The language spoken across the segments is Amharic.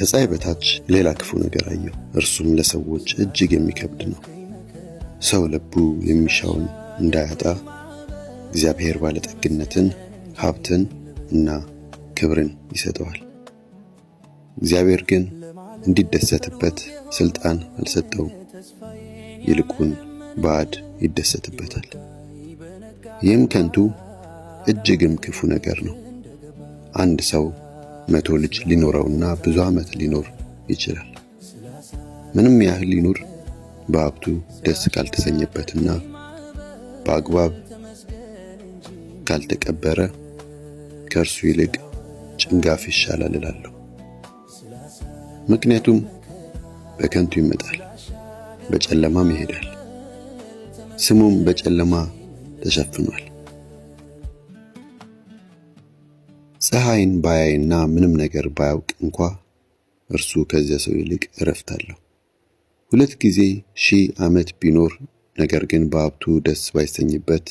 ከፀሐይ በታች ሌላ ክፉ ነገር አየሁ። እርሱም ለሰዎች እጅግ የሚከብድ ነው። ሰው ልቡ የሚሻውን እንዳያጣ እግዚአብሔር ባለጠግነትን፣ ሀብትን እና ክብርን ይሰጠዋል። እግዚአብሔር ግን እንዲደሰትበት ስልጣን አልሰጠውም። ይልቁን ባዕድ ይደሰትበታል። ይህም ከንቱ እጅግም ክፉ ነገር ነው። አንድ ሰው 100 ልጅ ሊኖረውና ብዙ ዓመት ሊኖር ይችላል። ምንም ያህል ሊኖር በሀብቱ ደስ ካልተሰኘበትና በአግባብ ካልተቀበረ ከእርሱ ይልቅ ጭንጋፍ ይሻላል እላለሁ። ምክንያቱም በከንቱ ይመጣል፣ በጨለማም ይሄዳል፣ ስሙም በጨለማ ተሸፍኗል። ፀሐይን ባያይና ምንም ነገር ባያውቅ እንኳ እርሱ ከዚያ ሰው ይልቅ እረፍት አለው። 2 ጊዜ 1000 ዓመት ቢኖር ነገር ግን በሀብቱ ደስ ባይሰኝበት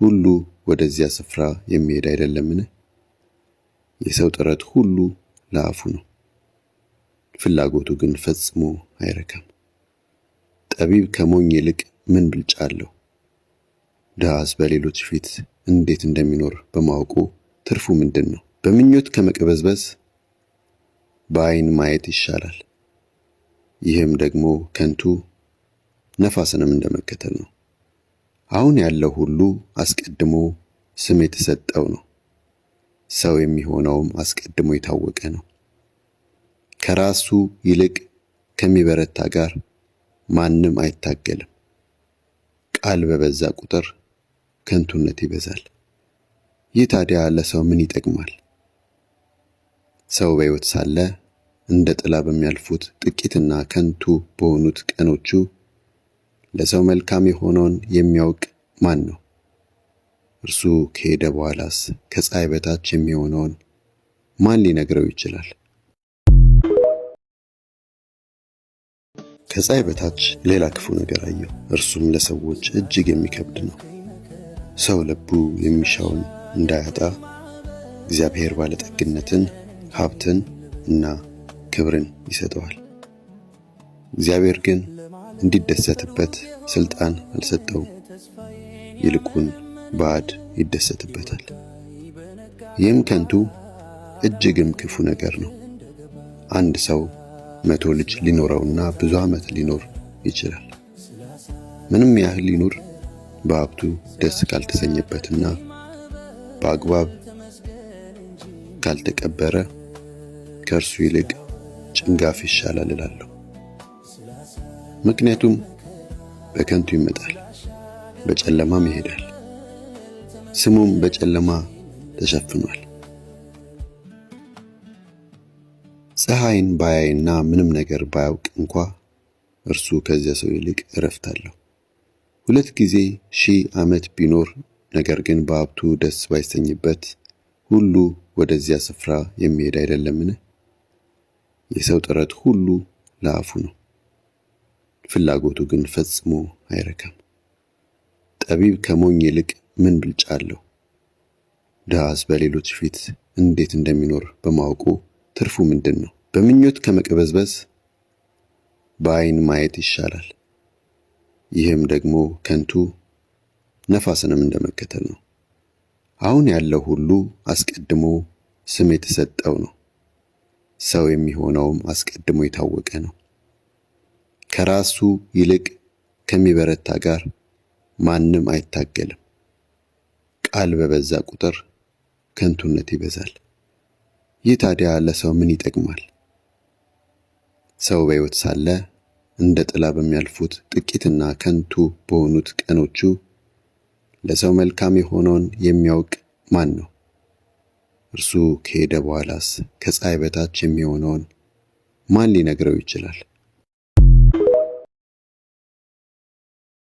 ሁሉ ወደዚያ ስፍራ የሚሄድ አይደለምን? የሰው ጥረት ሁሉ ለአፉ ነው፣ ፍላጎቱ ግን ፈጽሞ አይረካም። ጠቢብ ከሞኝ ይልቅ ምን ብልጫ አለው? ድሃስ በሌሎች ፊት እንዴት እንደሚኖር በማወቁ ትርፉ ምንድን ነው? በምኞት ከመቅበዝበዝ በዓይን ማየት ይሻላል። ይህም ደግሞ ከንቱ ነፋስንም እንደመከተል ነው። አሁን ያለው ሁሉ አስቀድሞ ስም የተሰጠው ነው። ሰው የሚሆነውም አስቀድሞ የታወቀ ነው። ከራሱ ይልቅ ከሚበረታ ጋር ማንም አይታገልም። ቃል በበዛ ቁጥር ከንቱነት ይበዛል። ይህ ታዲያ ለሰው ምን ይጠቅማል? ሰው በሕይወት ሳለ እንደ ጥላ በሚያልፉት ጥቂትና ከንቱ በሆኑት ቀኖቹ ለሰው መልካም የሆነውን የሚያውቅ ማን ነው? እርሱ ከሄደ በኋላስ ከፀሐይ በታች የሚሆነውን ማን ሊነግረው ይችላል? ከፀሐይ በታች ሌላ ክፉ ነገር አየሁ። እርሱም ለሰዎች እጅግ የሚከብድ ነው። ሰው ልቡ የሚሻውን እንዳያጣ እግዚአብሔር ባለጠግነትን፣ ሀብትን እና ክብርን ይሰጠዋል። እግዚአብሔር ግን እንዲደሰትበት ስልጣን አልሰጠውም። ይልቁን ባዕድ ይደሰትበታል። ይህም ከንቱ እጅግም ክፉ ነገር ነው። አንድ ሰው 100 ልጅ ሊኖረውና ብዙ ዓመት ሊኖር ይችላል። ምንም ያህል ሊኖር በሀብቱ ደስ ካልተሰኘበትና በአግባብ ካልተቀበረ ከእርሱ ይልቅ ጭንጋፍ ይሻላል እላለሁ። ምክንያቱም በከንቱ ይመጣል፣ በጨለማም ይሄዳል፣ ስሙም በጨለማ ተሸፍኗል። ፀሐይን ባያይና ምንም ነገር ባያውቅ እንኳ እርሱ ከዚያ ሰው ይልቅ እረፍት አለው። 2 ጊዜ 1000 ዓመት ቢኖር ነገር ግን በሀብቱ ደስ ባይሰኝበት ሁሉ ወደዚያ ስፍራ የሚሄድ አይደለምን? የሰው ጥረት ሁሉ ለአፉ ነው፣ ፍላጎቱ ግን ፈጽሞ አይረካም። ጠቢብ ከሞኝ ይልቅ ምን ብልጫ አለው? ድሃስ በሌሎች ፊት እንዴት እንደሚኖር በማወቁ ትርፉ ምንድን ነው? በምኞት ከመቅበዝበዝ በዓይን ማየት ይሻላል። ይህም ደግሞ ከንቱ ነፋስንም እንደመከተል ነው። አሁን ያለው ሁሉ አስቀድሞ ስም የተሰጠው ነው። ሰው የሚሆነውም አስቀድሞ የታወቀ ነው። ከራሱ ይልቅ ከሚበረታ ጋር ማንም አይታገልም። ቃል በበዛ ቁጥር ከንቱነት ይበዛል። ይህ ታዲያ ለሰው ምን ይጠቅማል? ሰው በሕይወት ሳለ እንደ ጥላ በሚያልፉት ጥቂትና ከንቱ በሆኑት ቀኖቹ ለሰው መልካም የሆነውን የሚያውቅ ማን ነው? እርሱ ከሄደ በኋላስ ከፀሐይ በታች የሚሆነውን ማን ሊነግረው ይችላል?